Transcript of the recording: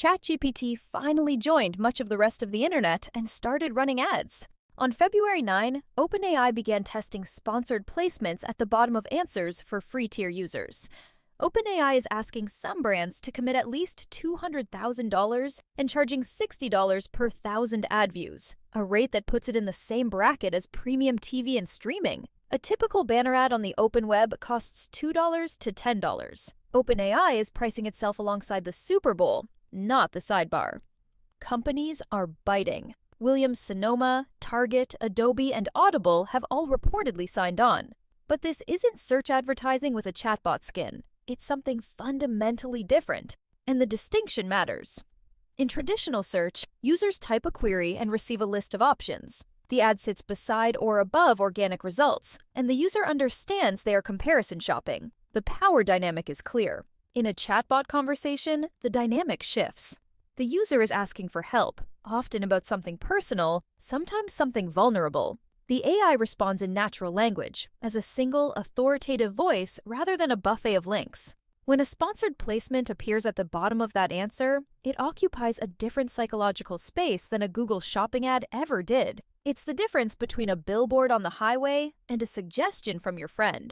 ChatGPT finally joined much of the rest of the internet and started running ads. On February 9, OpenAI began testing sponsored placements at the bottom of answers for free tier users. OpenAI is asking some brands to commit at least $200,000 and charging $60 per thousand ad views, a rate that puts it in the same bracket as premium TV and streaming. A typical banner ad on the open web costs $2 to $10. OpenAI is pricing itself alongside the Super Bowl, not the sidebar. Companies are biting. Williams-Sonoma, Target, Adobe, and Audible have all reportedly signed on. But this isn't search advertising with a chatbot skin. It's something fundamentally different, and the distinction matters. In traditional search, users type a query and receive a list of options. The ad sits beside or above organic results, and the user understands they are comparison shopping. The power dynamic is clear. In a chatbot conversation, the dynamic shifts. The user is asking for help, often about something personal, sometimes something vulnerable. The AI responds in natural language, as a single, authoritative voice rather than a buffet of links. When a sponsored placement appears at the bottom of that answer, it occupies a different psychological space than a Google shopping ad ever did. It's the difference between a billboard on the highway and a suggestion from your friend.